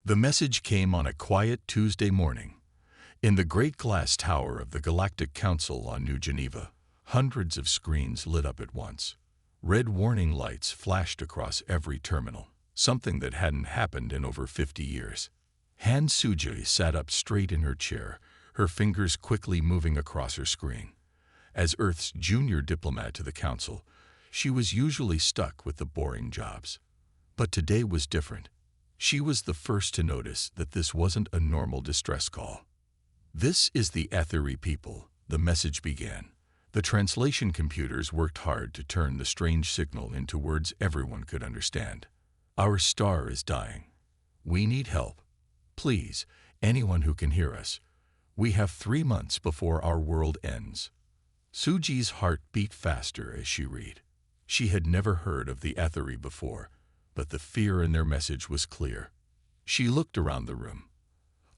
The message came on a quiet Tuesday morning. In the great glass tower of the Galactic Council on New Geneva, hundreds of screens lit up at once. Red warning lights flashed across every terminal, something that hadn't happened in over 50 years. Han Suji sat up straight in her chair, her fingers quickly moving across her screen. As Earth's junior diplomat to the Council, she was usually stuck with the boring jobs. But today was different. She was the first to notice that this wasn't a normal distress call. "This is the Aethery people," the message began. The translation computers worked hard to turn the strange signal into words everyone could understand. "Our star is dying. We need help. Please, anyone who can hear us. We have 3 months before our world ends." Suji's heart beat faster as she read. She had never heard of the Aethery before, but the fear in their message was clear. She looked around the room.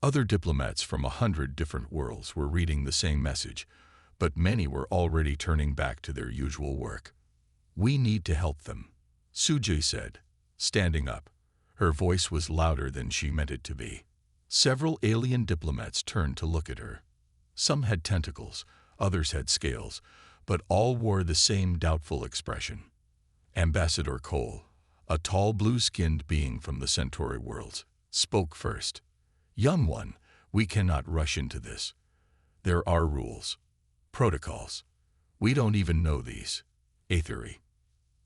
Other diplomats from 100 different worlds were reading the same message, but many were already turning back to their usual work. "We need to help them," Suji said, standing up. Her voice was louder than she meant it to be. Several alien diplomats turned to look at her. Some had tentacles, others had scales, but all wore the same doubtful expression. Ambassador Cole, a tall blue-skinned being from the Centauri worlds, spoke first. "Young one, we cannot rush into this. There are rules, protocols. We don't even know these." Aethery.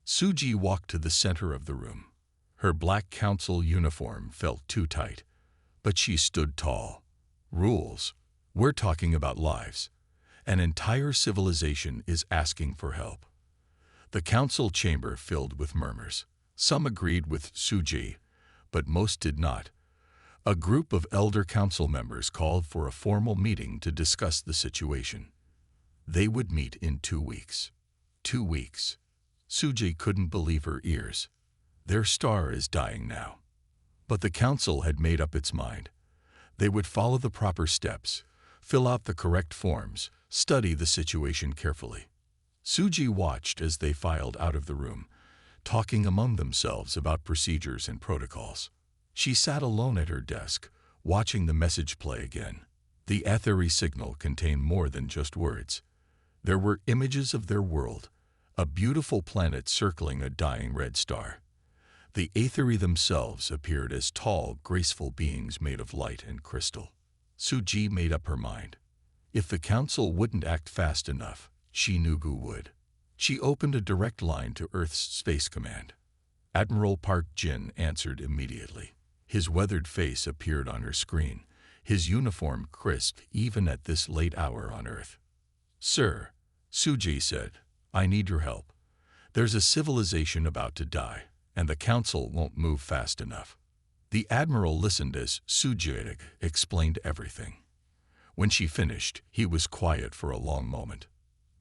Suji walked to the center of the room. Her black council uniform felt too tight, but she stood tall. "Rules? We're talking about lives. An entire civilization is asking for help." The council chamber filled with murmurs. Some agreed with Suji, but most did not. A group of elder council members called for a formal meeting to discuss the situation. They would meet in 2 weeks. 2 weeks. Suji couldn't believe her ears. Their star is dying now. But the council had made up its mind. They would follow the proper steps, fill out the correct forms, study the situation carefully. Suji watched as they filed out of the room, talking among themselves about procedures and protocols. She sat alone at her desk, watching the message play again. The Aethery signal contained more than just words. There were images of their world, a beautiful planet circling a dying red star. The Aethery themselves appeared as tall, graceful beings made of light and crystal. Suji made up her mind. If the council wouldn't act fast enough, she knew who would. She opened a direct line to Earth's Space Command. Admiral Park Jin answered immediately. His weathered face appeared on her screen, his uniform crisp even at this late hour on Earth. "Sir," Suji said, "I need your help. There's a civilization about to die, and the council won't move fast enough." The admiral listened as Suji explained everything. When she finished, he was quiet for a long moment.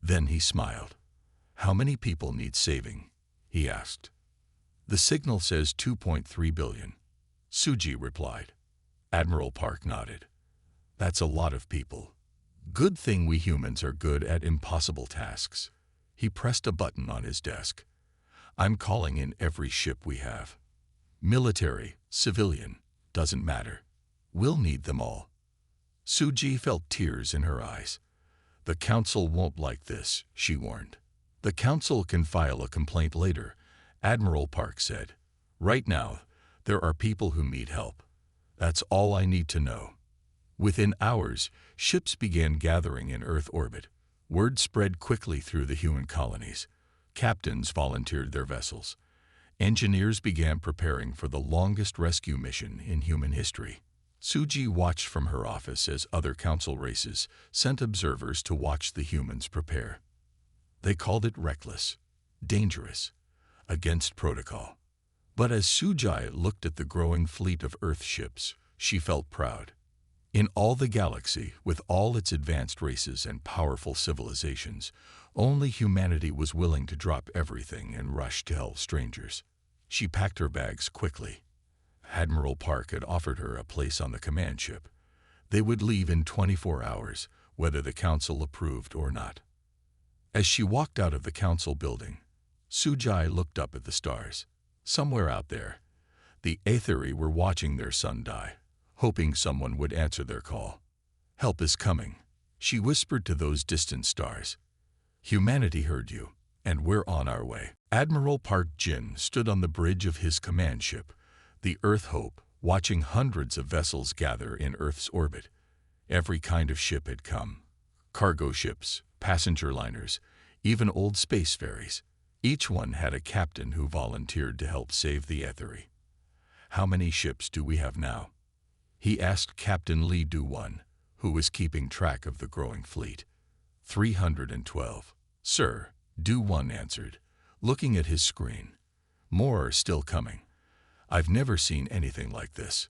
Then he smiled. "How many people need saving?" he asked. "The signal says 2.3 billion. Suji replied. Admiral Park nodded. "That's a lot of people. Good thing we humans are good at impossible tasks." He pressed a button on his desk. "I'm calling in every ship we have. Military, civilian, doesn't matter. We'll need them all." Suji felt tears in her eyes. "The council won't like this," she warned. "The council can file a complaint later," Admiral Park said. "Right now, there are people who need help. That's all I need to know." Within hours, ships began gathering in Earth orbit. Word spread quickly through the human colonies. Captains volunteered their vessels. Engineers began preparing for the longest rescue mission in human history. Suji watched from her office as other council races sent observers to watch the humans prepare. They called it reckless, dangerous, against protocol. But as Suji looked at the growing fleet of Earth ships, she felt proud. In all the galaxy, with all its advanced races and powerful civilizations, only humanity was willing to drop everything and rush to help strangers. She packed her bags quickly. Admiral Park had offered her a place on the command ship. They would leave in 24 hours, whether the council approved or not. As she walked out of the council building, Suji looked up at the stars. Somewhere out there, The Aethery were watching their sun die, hoping someone would answer their call. "Help is coming," she whispered to those distant stars. "Humanity heard you, and we're on our way." Admiral Park Jin stood on the bridge of his command ship, the Earth Hope, watching hundreds of vessels gather in Earth's orbit. Every kind of ship had come. Cargo ships, passenger liners, even old space ferries. Each one had a captain who volunteered to help save the Aethery. "How many ships do we have now?" he asked Captain Lee Do-Won, who was keeping track of the growing fleet. 312, sir, Do-Won answered, looking at his screen. "More are still coming. I've never seen anything like this."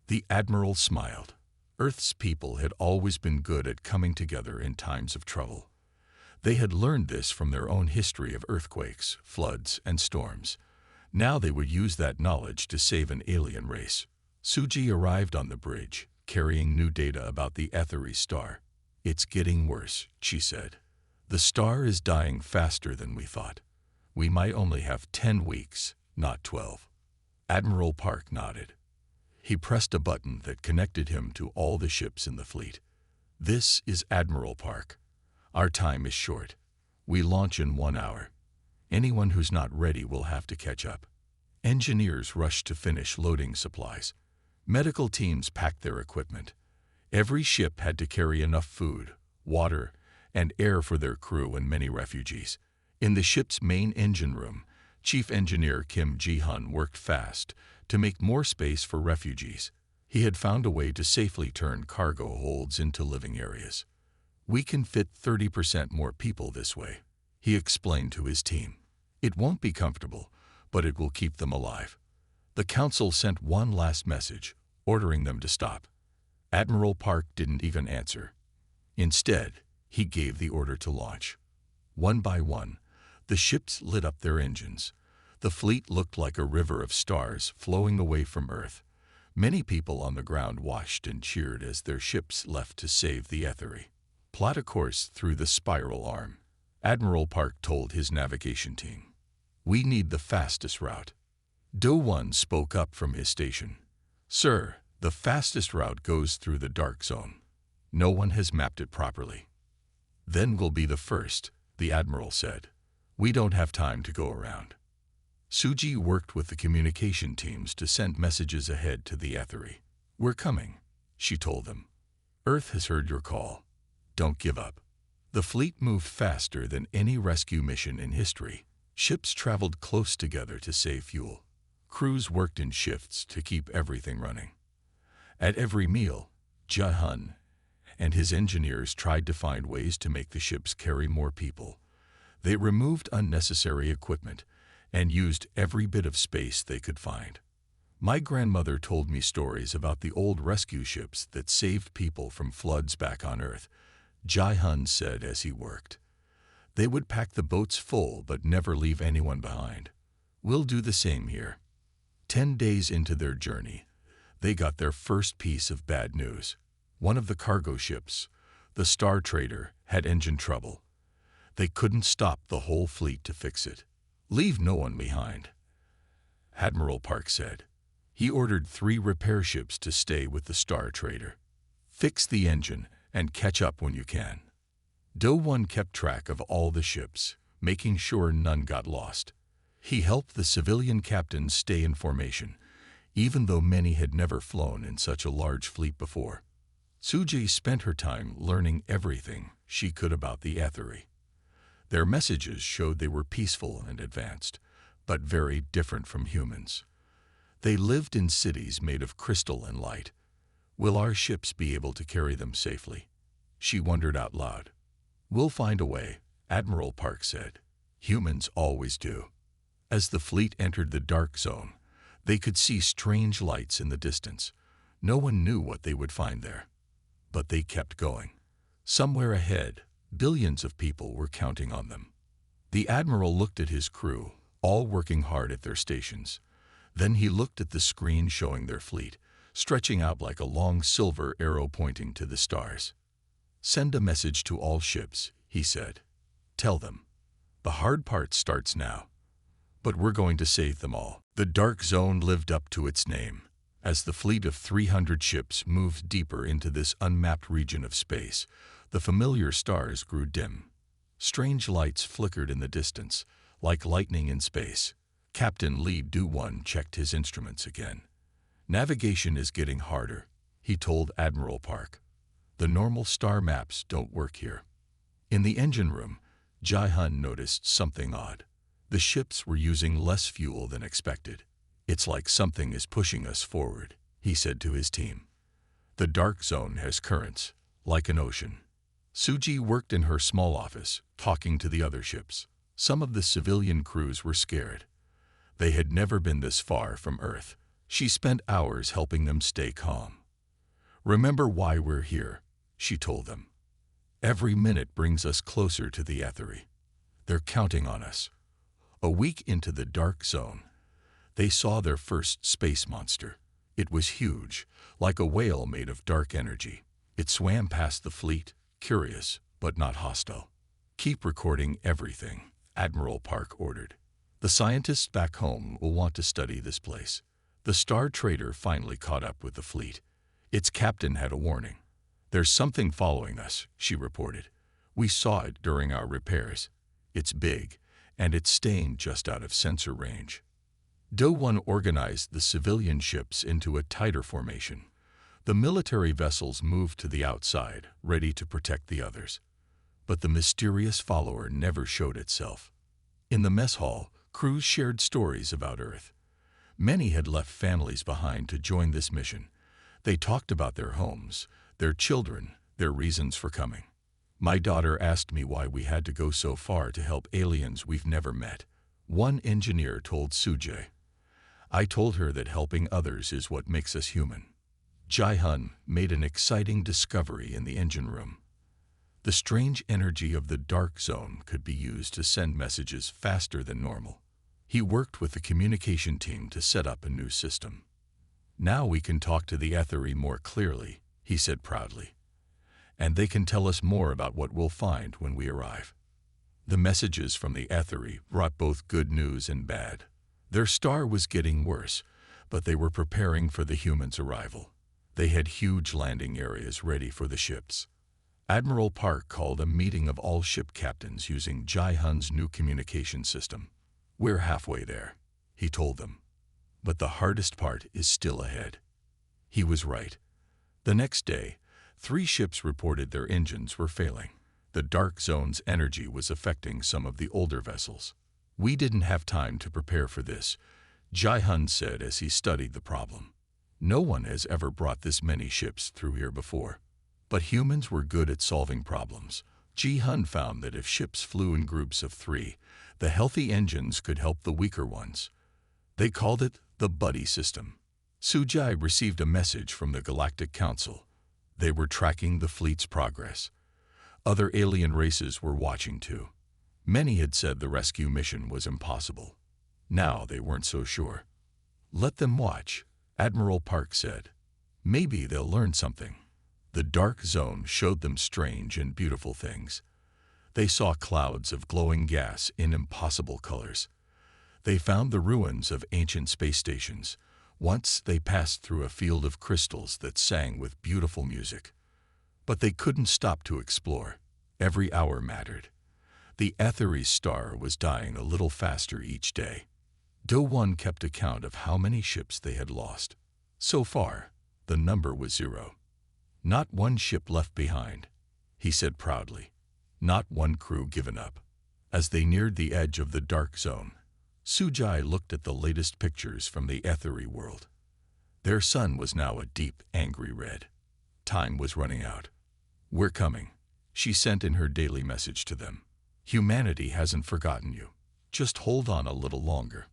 The Admiral smiled. Earth's people had always been good at coming together in times of trouble. They had learned this from their own history of earthquakes, floods, and storms. Now they would use that knowledge to save an alien race. Suji arrived on the bridge, carrying new data about the Aethery star. "It's getting worse," she said. "The star is dying faster than we thought. We might only have 10 weeks, not 12. Admiral Park nodded. He pressed a button that connected him to all the ships in the fleet. "This is Admiral Park. Our time is short. We launch in 1 hour. Anyone who's not ready will have to catch up." Engineers rushed to finish loading supplies. Medical teams packed their equipment. Every ship had to carry enough food, water, and air for their crew and many refugees. In the ship's main engine room, Chief Engineer Kim Ji-hun worked fast to make more space for refugees. He had found a way to safely turn cargo holds into living areas. "We can fit 30% more people this way," he explained to his team. "It won't be comfortable, but it will keep them alive." The council sent one last message, ordering them to stop. Admiral Park didn't even answer. Instead, he gave the order to launch. One by one, the ships lit up their engines. The fleet looked like a river of stars flowing away from Earth. Many people on the ground watched and cheered as their ships left to save the Aethery. "Plot a course through the spiral arm," Admiral Park told his navigation team. "We need the fastest route." Do-Won spoke up from his station. "Sir, the fastest route goes through the dark zone. No one has mapped it properly." "Then we'll be the first," the Admiral said. "We don't have time to go around." Suji worked with the communication teams to send messages ahead to the Aethery. "We're coming," she told them. "Earth has heard your call. Don't give up." The fleet moved faster than any rescue mission in history. Ships traveled close together to save fuel. Crews worked in shifts to keep everything running. At every meal, Ji-hun and his engineers tried to find ways to make the ships carry more people. They removed unnecessary equipment and used every bit of space they could find. "My grandmother told me stories about the old rescue ships that saved people from floods back on Earth," Ji-hun said as he worked. "They would pack the boats full but never leave anyone behind. We'll do the same here." 10 days into their journey, they got their first piece of bad news. One of the cargo ships, the Star Trader, had engine trouble. They couldn't stop the whole fleet to fix it. "Leave no one behind," Admiral Park said. He ordered 3 repair ships to stay with the Star Trader. "Fix the engine and catch up when you can." Do-Won kept track of all the ships, making sure none got lost. He helped the civilian captains stay in formation, even though many had never flown in such a large fleet before. Suji spent her time learning everything she could about the Aethery. Their messages showed they were peaceful and advanced, but very different from humans. They lived in cities made of crystal and light. "Will our ships be able to carry them safely?" she wondered out loud. "We'll find a way," Admiral Park said. "Humans always do." As the fleet entered the dark zone, they could see strange lights in the distance. No one knew what they would find there. But they kept going. Somewhere ahead, billions of people were counting on them. The Admiral looked at his crew, all working hard at their stations. Then he looked at the screen showing their fleet, stretching out like a long silver arrow pointing to the stars. "Send a message to all ships," he said. "Tell them, the hard part starts now. But we're going to save them all." The dark zone lived up to its name. As the fleet of 300 ships moved deeper into this unmapped region of space, the familiar stars grew dim. Strange lights flickered in the distance, like lightning in space. Captain Lee Do-Won checked his instruments again. "Navigation is getting harder," he told Admiral Park. "The normal star maps don't work here." In the engine room, Jae-hun noticed something odd. The ships were using less fuel than expected. "It's like something is pushing us forward," he said to his team. "The dark zone has currents, like an ocean." Suji worked in her small office, talking to the other ships. Some of the civilian crews were scared. They had never been this far from Earth. She spent hours helping them stay calm. "Remember why we're here," she told them. "Every minute brings us closer to the Aethery. They're counting on us." A week into the dark zone, they saw their first space monster. It was huge, like a whale made of dark energy. It swam past the fleet, curious but not hostile. "Keep recording everything," Admiral Park ordered. "The scientists back home will want to study this place." The Star Trader finally caught up with the fleet. Its captain had a warning. "There's something following us," she reported. "We saw it during our repairs. It's big, and it's staying just out of sensor range." Do-Won organized the civilian ships into a tighter formation. The military vessels moved to the outside, ready to protect the others. But the mysterious follower never showed itself. In the mess hall, crews shared stories about Earth. Many had left families behind to join this mission. They talked about their homes, their children, their reasons for coming. "My daughter asked me why we had to go so far to help aliens we've never met," one engineer told Sujay. "I told her that helping others is what makes us human." Jae-hun made an exciting discovery in the engine room. The strange energy of the dark zone could be used to send messages faster than normal. He worked with the communication team to set up a new system. "Now we can talk to the Aethery more clearly," he said proudly. "And they can tell us more about what we'll find when we arrive." The messages from the Aethery brought both good news and bad. Their star was getting worse, but they were preparing for the humans' arrival. They had huge landing areas ready for the ships. Admiral Park called a meeting of all ship captains using Jae-hun's new communication system. "We're halfway there," he told them. "But the hardest part is still ahead." He was right. The next day, 3 ships reported their engines were failing. The dark zone's energy was affecting some of the older vessels. "We didn't have time to prepare for this," Jae-hun said as he studied the problem. "No one has ever brought this many ships through here before." But humans were good at solving problems. Jae-hun found that if ships flew in groups of 3, the healthy engines could help the weaker ones. They called it the buddy system. Sujai received a message from the Galactic Council. They were tracking the fleet's progress. Other alien races were watching too. Many had said the rescue mission was impossible. Now they weren't so sure. "Let them watch," Admiral Park said. "Maybe they'll learn something." The dark zone showed them strange and beautiful things. They saw clouds of glowing gas in impossible colors. They found the ruins of ancient space stations. Once they passed through a field of crystals that sang with beautiful music. But they couldn't stop to explore. Every hour mattered. The Aethery star was dying a little faster each day. Do-Won kept account of how many ships they had lost. So far, the number was 0. "Not one ship left behind," he said proudly. "Not one crew given up." As they neared the edge of the dark zone, Sujai looked at the latest pictures from the Aethery world. Their sun was now a deep, angry red. Time was running out. "We're coming," she sent in her daily message to them. "Humanity hasn't forgotten you. Just hold on a little longer."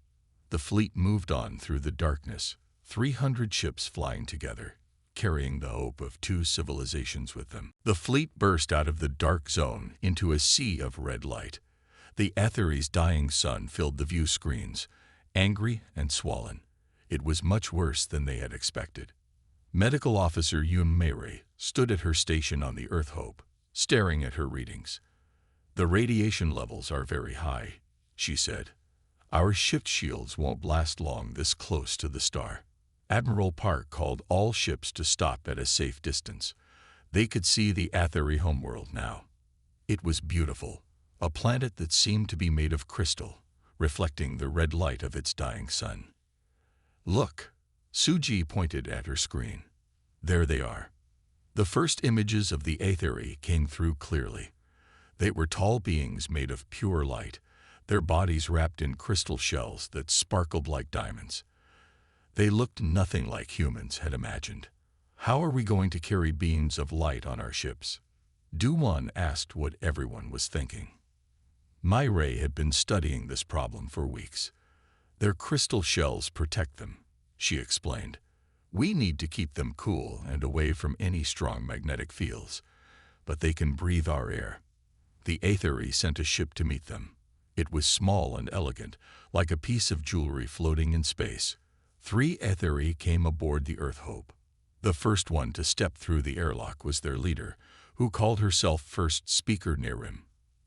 The fleet moved on through the darkness, 300 ships flying together, carrying the hope of 2 civilizations with them. The fleet burst out of the dark zone into a sea of red light. The Aethery's dying sun filled the view screens, angry and swollen. It was much worse than they had expected. Medical Officer Yoon Mayray stood at her station on the Earth Hope, staring at her readings. "The radiation levels are very high," she said. Our shift shields won't last long this close to the star. Admiral Park called all ships to stop at a safe distance. They could see the Aethery homeworld now. It was beautiful, a planet that seemed to be made of crystal, reflecting the red light of its dying sun. Look, Suji pointed at her screen. There they are. The first images of the Aethery came through clearly. They were tall beings made of pure light, their bodies wrapped in crystal shells that sparkled like diamonds. They looked nothing like humans had imagined. How are we going to carry beams of light on our ships? Duwan asked what everyone was thinking. Myray had been studying this problem for weeks. Their crystal shells protect them, she explained. We need to keep them cool and away from any strong magnetic fields, but they can breathe our air. The Aethery sent a ship to meet them. It was small and elegant, like a piece of jewelry floating in space. 3 Aethery came aboard the Earth Hope. The first one to step through the airlock was their leader, who called herself First Speaker Nerim.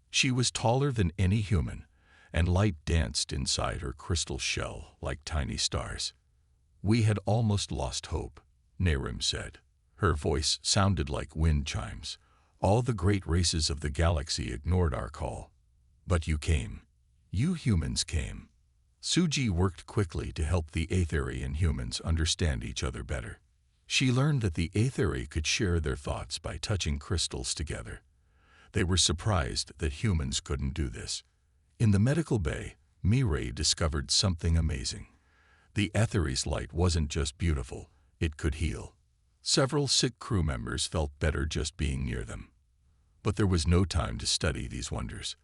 She was taller than any human, and light danced inside her crystal shell like tiny stars. We had almost lost hope, Nerim said. Her voice sounded like wind chimes. All the great races of the galaxy ignored our call. But you came. You humans came. Suji worked quickly to help the Aethery and humans understand each other better. She learned that the Aethery could share their thoughts by touching crystals together. They were surprised that humans couldn't do this. In the medical bay, Mirai discovered something amazing. The Aethery's light wasn't just beautiful, it could heal. Several sick crew members felt better just being near them. But there was no time to study these wonders.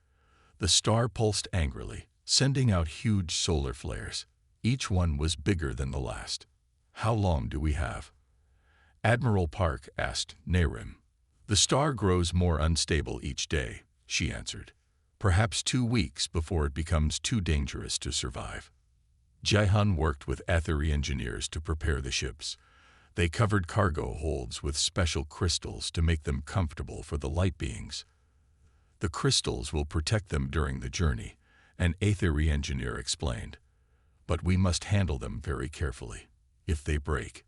The star pulsed angrily, sending out huge solar flares. Each one was bigger than the last. How long do we have? Admiral Park asked Nerim. The star grows more unstable each day, she answered. Perhaps 2 weeks before it becomes too dangerous to survive. Jaehan worked with Aethery engineers to prepare the ships. They covered cargo holds with special crystals to make them comfortable for the light beings. The crystals will protect them during the journey, an Aethery engineer explained. But we must handle them very carefully. If they break,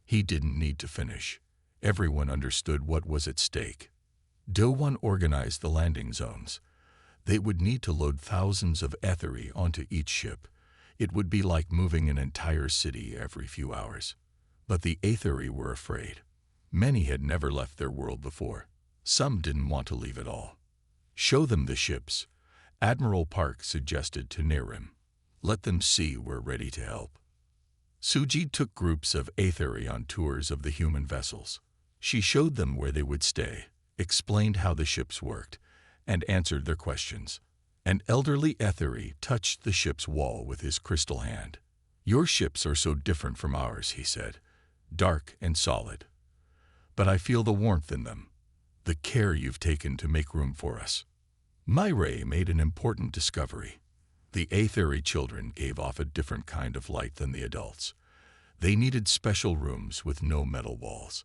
he didn't need to finish. Everyone understood what was at stake. Do-1 organized the landing zones. They would need to load thousands of Aethery onto each ship. It would be like moving an entire city every few hours. But the Aethery were afraid. Many had never left their world before. Some didn't want to leave at all. Show them the ships, Admiral Park suggested to Nerim. Let them see we're ready to help. Suji took groups of Aethery on tours of the human vessels. She showed them where they would stay, explained how the ships worked, and answered their questions. An elderly Aethery touched the ship's wall with his crystal hand. Your ships are so different from ours, he said, dark and solid. But I feel the warmth in them, the care you've taken to make room for us. Myray made an important discovery. The Aethery children gave off a different kind of light than the adults. They needed special rooms with no metal walls.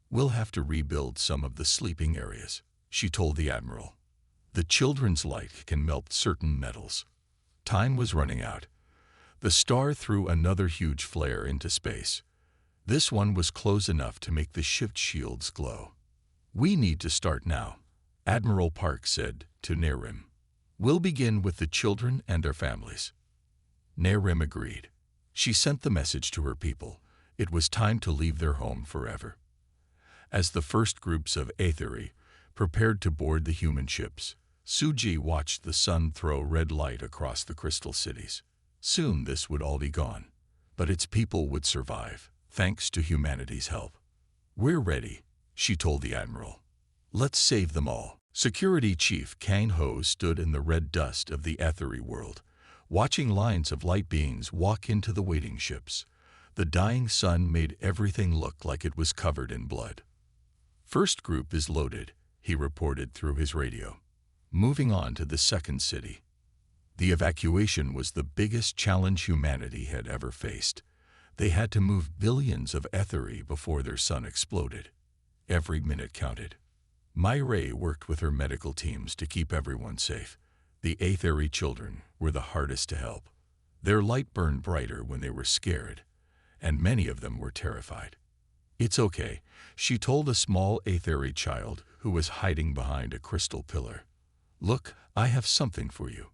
We'll have to rebuild some of the sleeping areas, she told the Admiral. The children's light can melt certain metals. Time was running out. The star threw another huge flare into space. This one was close enough to make the shift shields glow. We need to start now, Admiral Park said to Nerim. We'll begin with the children and their families. Nerim agreed. She sent the message to her people. It was time to leave their home forever. As the first groups of Aethery prepared to board the human ships, Suji watched the sun throw red light across the crystal cities. Soon this would all be gone, but its people would survive, thanks to humanity's help. We're ready, she told the Admiral. Let's save them all. Security Chief Kang Ho stood in the red dust of the Aethery world, watching lines of light beings walk into the waiting ships. The dying sun made everything look like it was covered in blood. First group is loaded, he reported through his radio. Moving on to the second city. The evacuation was the biggest challenge humanity had ever faced. They had to move billions of Aethery before their sun exploded. Every minute counted. Myray worked with her medical teams to keep everyone safe. The Aethery children were the hardest to help. Their light burned brighter when they were scared, and many of them were terrified. "It's okay," she told a small Aethery child who was hiding behind a crystal pillar. "Look, I have something for you."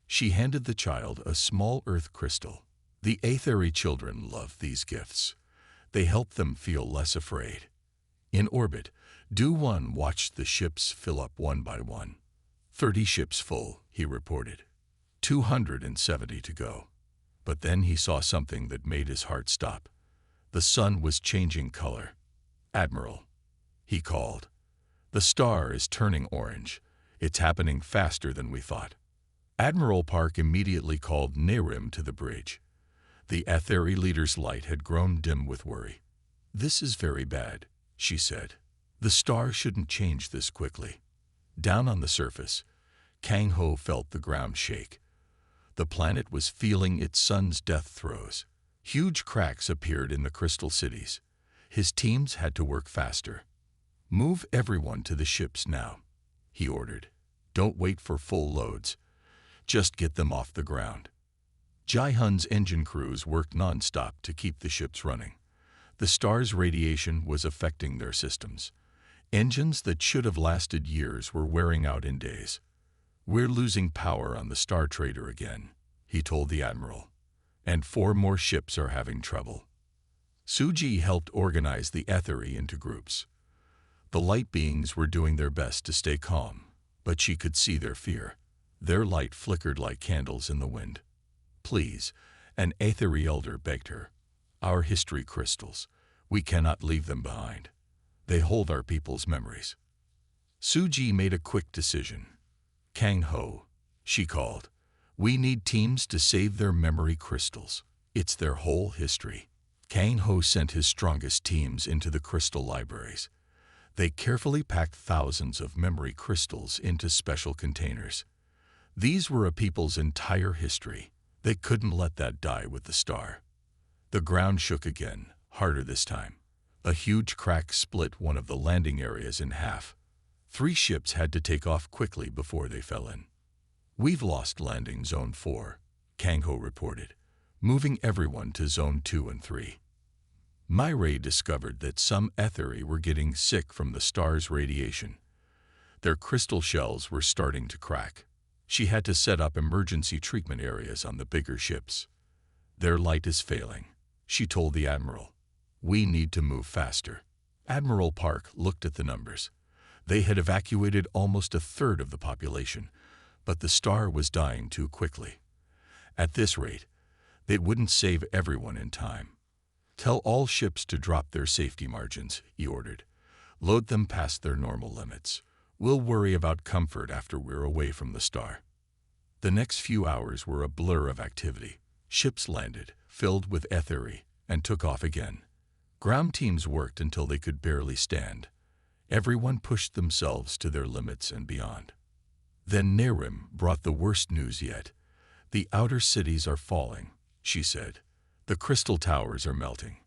She handed the child a small earth crystal. The Aethery children loved these gifts. They helped them feel less afraid. In orbit, Do-1 watched the ships fill up one by one. 30 ships full, he reported. 270 to go. But then he saw something that made his heart stop. The sun was changing color. "Admiral," he called. "The star is turning orange. It's happening faster than we thought." Admiral Park immediately called Narration to the bridge. The Aethery leader's light had grown dim with worry. "This is very bad," she said. "The star shouldn't change this quickly." Down on the surface, Kang Ho felt the ground shake. The planet was feeling its sun's death throes. Huge cracks appeared in the crystal cities. His teams had to work faster. "Move everyone to the ships now," he ordered. "Don't wait for full loads. Just get them off the ground." Jai-Hun's engine crews worked non-stop to keep the ships running. The star's radiation was affecting their systems. Engines that should have lasted years were wearing out in days. "We're losing power on the Star Trader again," he told the admiral. "And 4 more ships are having trouble." Suji helped organize the Aethery into groups. The light beings were doing their best to stay calm, but she could see their fear. Their light flickered like candles in the wind. "Please," an Aethery elder begged her. "Our history crystals. We cannot leave them behind. They hold our people's memories." Suji made a quick decision. "Kang Ho," she called. "We need teams to save their memory crystals. It's their whole history." Kang Ho sent his strongest teams into the crystal libraries. They carefully packed thousands of memory crystals into special containers. These were a people's entire history. They couldn't let that die with the star. The ground shook again, harder this time. A huge crack split one of the landing areas in half. 3 ships had to take off quickly before they fell in. "We've lost landing zone 4, Kang Ho reported, moving everyone to zone 2 and 3. Myray discovered that some Aethery were getting sick from the star's radiation. Their crystal shells were starting to crack. She had to set up emergency treatment areas on the bigger ships. "Their light is failing," she told the admiral. "We need to move faster." Admiral Park looked at the numbers. They had evacuated almost a third of the population, but the star was dying too quickly. At this rate, they wouldn't save everyone in time. "Tell all ships to drop their safety margins," he ordered. "Load them past their normal limits. We'll worry about comfort after we're away from the star." The next few hours were a blur of activity. Ships landed, filled with Aethery, and took off again. Ground teams worked until they could barely stand. Everyone pushed themselves to their limits and beyond. Then Narration brought the worst news yet. "The outer cities are falling," she said. "The crystal towers are melting.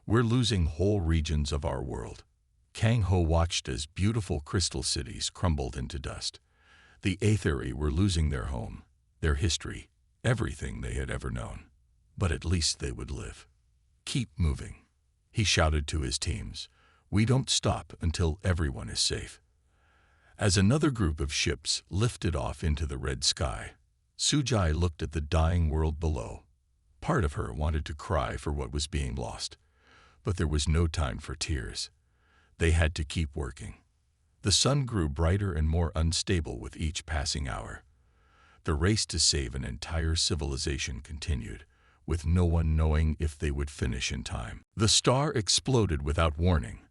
We're losing whole regions of our world." Kang Ho watched as beautiful crystal cities crumbled into dust. The Aethery were losing their home, their history, everything they had ever known. But at least they would live. "Keep moving," he shouted to his teams. "We don't stop until everyone is safe." As another group of ships lifted off into the red sky, Sujai looked at the dying world below. Part of her wanted to cry for what was being lost, but there was no time for tears. They had to keep working. The sun grew brighter and more unstable with each passing hour. The race to save an entire civilization continued, with no one knowing if they would finish in time. The star exploded without warning.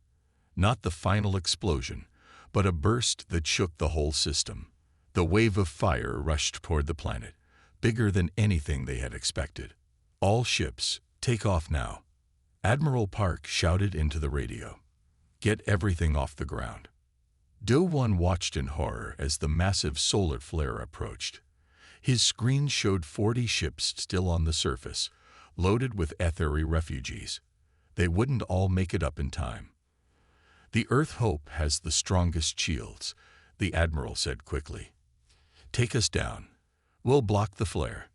Not the final explosion, but a burst that shook the whole system. The wave of fire rushed toward the planet, bigger than anything they had expected. "All ships, take off now," Admiral Park shouted into the radio. "Get everything off the ground." Do-1 watched in horror as the massive solar flare approached. His screen showed 40 ships still on the surface, loaded with Aethery refugees. They wouldn't all make it up in time. "The Earth Hope has the strongest shields," the admiral said quickly. "Take us down. We'll block the flare."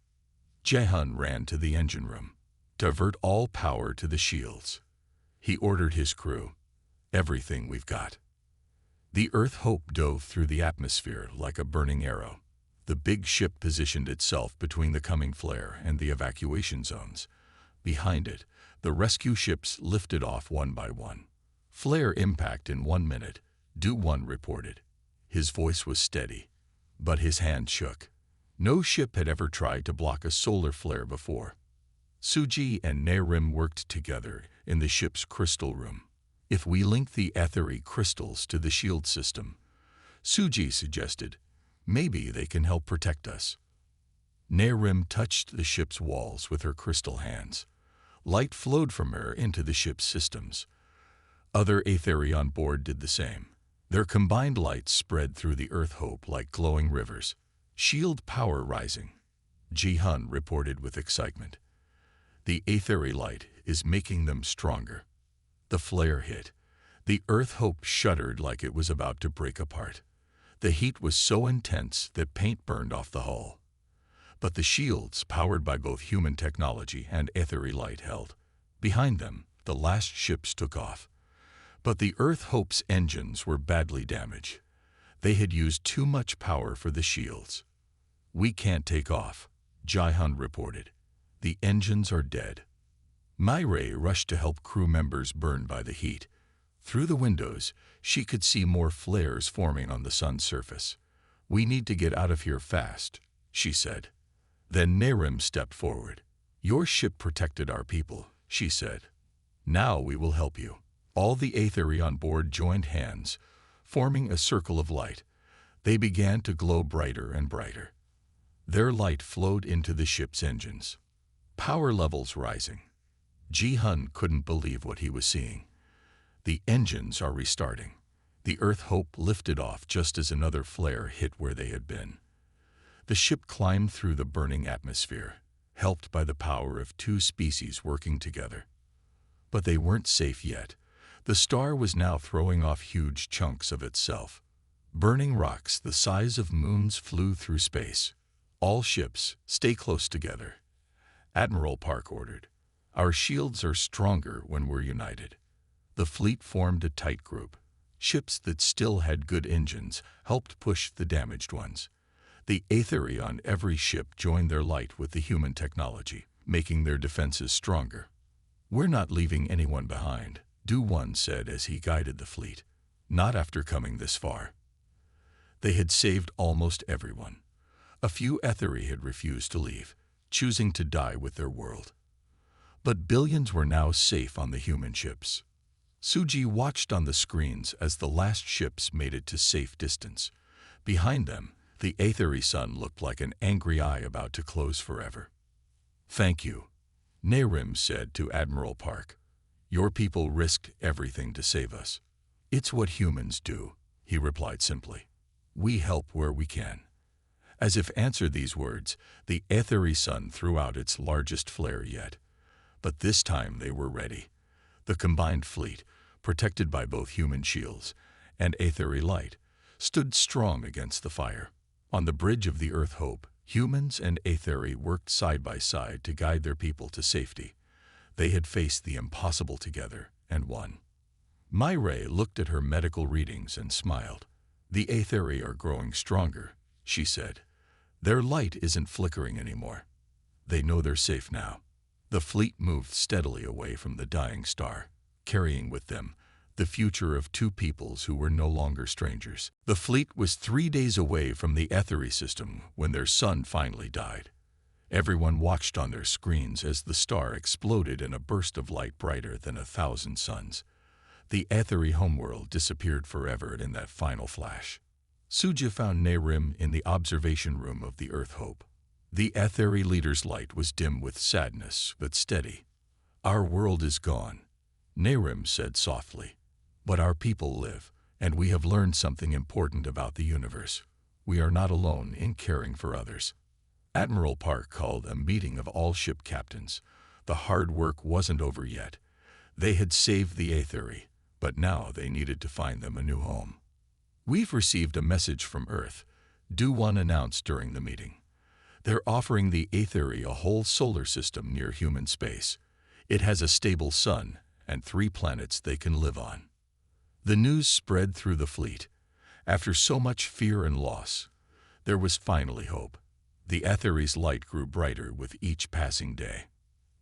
Jahan ran to the engine room. Divert all power to the shields. He ordered his crew. Everything we've got. The Earth Hope dove through the atmosphere like a burning arrow. The big ship positioned itself between the coming flare and the evacuation zones. Behind it, the rescue ships lifted off one by one. Flare impact in 1 minute, Do-1 reported. His voice was steady, but his hand shook. No ship had ever tried to block a solar flare before. Suji and Narration worked together in the ship's crystal room. If we link the Aethery crystals to the shield system, Suji suggested, maybe they can help protect us. Narration touched the ship's walls with her crystal hands. Light flowed from her into the ship's systems. Other Aethery on board did the same. Their combined light spread through the Earth Hope like glowing rivers. Shield power rising, Ji-hun reported with excitement. The Aethery light is making them stronger. The flare hit. The Earth Hope shuddered like it was about to break apart. The heat was so intense that paint burned off the hull. But the shields, powered by both human technology and Aethery light, held. Behind them, the last ships took off. But the Earth Hope's engines were badly damaged. They had used too much power for the shields. We can't take off, Ji-hun reported. The engines are dead. Mai-Ray rushed to help crew members burned by the heat. Through the windows, she could see more flares forming on the sun's surface. We need to get out of here fast, she said. Then Narration stepped forward. Your ship protected our people, she said. Now we will help you. All the Aethery on board joined hands, forming a circle of light. They began to glow brighter and brighter. Their light flowed into the ship's engines. Power levels rising. Ji-hun couldn't believe what he was seeing. The engines are restarting. The Earth Hope lifted off just as another flare hit where they had been. The ship climbed through the burning atmosphere, helped by the power of two species working together. But they weren't safe yet. The star was now throwing off huge chunks of itself. Burning rocks the size of moons flew through space. All ships, stay close together. Admiral Park ordered. Our shields are stronger when we're united. The fleet formed a tight group. Ships that still had good engines helped push the damaged ones. The Aethery on every ship joined their light with the human technology, making their defenses stronger. We're not leaving anyone behind, Do-1 said as he guided the fleet. Not after coming this far. They had saved almost everyone. A few Aethery had refused to leave, choosing to die with their world. But billions were now safe on the human ships. Suji watched on the screens as the last ships made it to safe distance. Behind them, the Aethery sun looked like an angry eye about to close forever. Thank you, Narration said to Admiral Park. Your people risked everything to save us. It's what humans do, he replied simply. We help where we can. As if answer these words, the Aethery sun threw out its largest flare yet. But this time they were ready. The combined fleet, protected by both human shields and Aethery light, stood strong against the fire. On the bridge of the Earth Hope, humans and Aethery worked side by side to guide their people to safety. They had faced the impossible together and won. Mai-Ray looked at her medical readings and smiled. The Aethery are growing stronger, she said. Their light isn't flickering anymore. They know they're safe now. The fleet moved steadily away from the dying star, carrying with them the future of two peoples who were no longer strangers. The fleet was 3 days away from the Aethery system when their sun finally died. Everyone watched on their screens as the star exploded in a burst of light brighter than 1,000 suns. The Aethery homeworld disappeared forever in that final flash. Suji found Narration in the observation room of the Earth Hope. The Aethery leader's light was dim with sadness, but steady. Our world is gone, Narration said softly. But our people live, and we have learned something important about the universe. We are not alone in caring for others. Admiral Park called a meeting of all ship captains. The hard work wasn't over yet. They had saved the Aethery, but now they needed to find them a new home. We've received a message from Earth, Do-1 announced during the meeting. They're offering the Aethery a whole solar system near human space. It has a stable sun and 3 planets they can live on. The news spread through the fleet. After so much fear and loss, there was finally hope. The Aethery's light grew brighter with each passing day.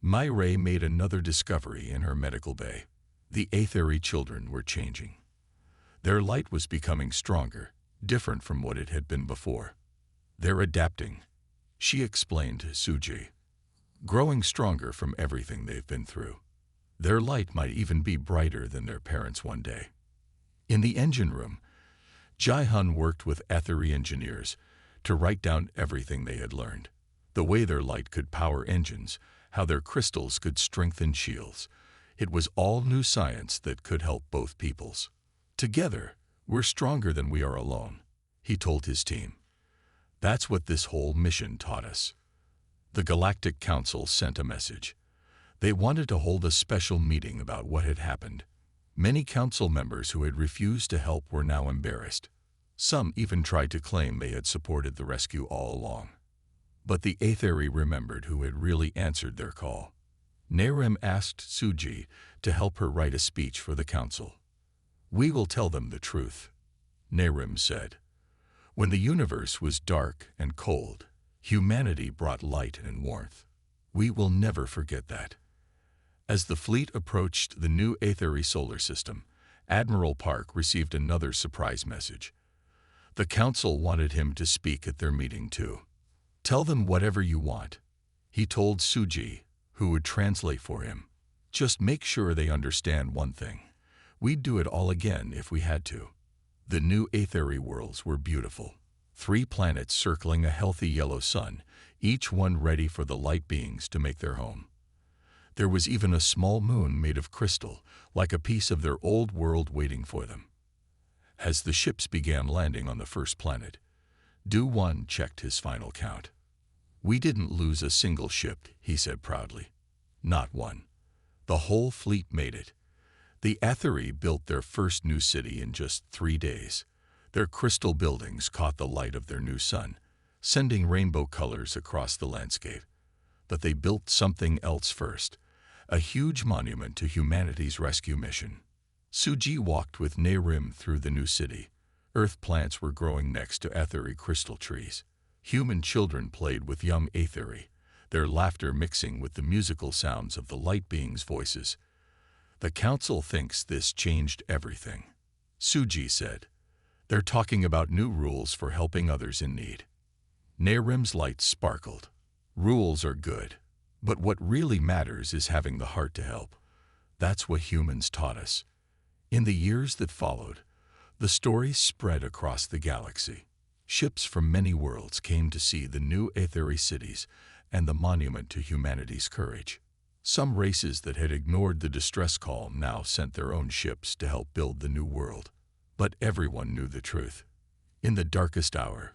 Myray made another discovery in her medical bay. The Aethery children were changing. Their light was becoming stronger, different from what it had been before. They're adapting, she explained to Suji. Growing stronger from everything they've been through. Their light might even be brighter than their parents one day. In the engine room, Jai-hun worked with Aethery engineers to write down everything they had learned. The way their light could power engines, how their crystals could strengthen shields. It was all new science that could help both peoples. Together, we're stronger than we are alone, he told his team. That's what this whole mission taught us. The Galactic Council sent a message. They wanted to hold a special meeting about what had happened. Many council members who had refused to help were now embarrassed. Some even tried to claim they had supported the rescue all along. But the Aethery remembered who had really answered their call. Narration asked Suji to help her write a speech for the council. We will tell them the truth, Narration said. When the universe was dark and cold, humanity brought light and warmth. We will never forget that. As the fleet approached the new Aethery solar system, Admiral Park received another surprise message. The council wanted him to speak at their meeting too. Tell them whatever you want, he told Suji, who would translate for him. Just make sure they understand one thing. We'd do it all again if we had to. The new Aethery worlds were beautiful. 3 planets circling a healthy yellow sun, each one ready for the light beings to make their home. There was even a small moon made of crystal, like a piece of their old world waiting for them. As the ships began landing on the first planet, Du-1 checked his final count. We didn't lose a single ship, he said proudly. Not one. The whole fleet made it. The Aethery built their first new city in just 3 days. Their crystal buildings caught the light of their new sun, sending rainbow colors across the landscape. But they built something else first, a huge monument to humanity's rescue mission. Suji walked with Narration through the new city. Earth plants were growing next to Aethery crystal trees. Human children played with young Aethery, their laughter mixing with the musical sounds of the light beings' voices. The council thinks this changed everything, Suji said. They're talking about new rules for helping others in need. Narayan's light sparkled. Rules are good, but what really matters is having the heart to help. That's what humans taught us. In the years that followed, the stories spread across the galaxy. Ships from many worlds came to see the new Aethery cities and the monument to humanity's courage. Some races that had ignored the distress call now sent their own ships to help build the new world. But everyone knew the truth. In the darkest hour,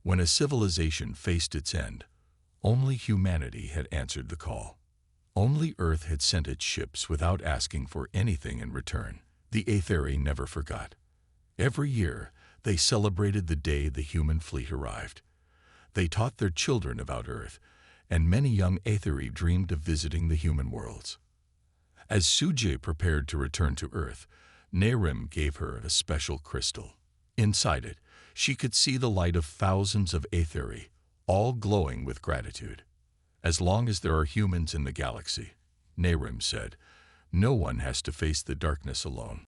when a civilization faced its end, only humanity had answered the call. Only Earth had sent its ships without asking for anything in return. The Aethery never forgot. Every year, they celebrated the day the human fleet arrived. They taught their children about Earth, and many young Aethery dreamed of visiting the human worlds. As Suji prepared to return to Earth, Narration gave her a special crystal. Inside it, she could see the light of thousands of Aethery, all glowing with gratitude. As long as there are humans in the galaxy, Narration said, no one has to face the darkness alone.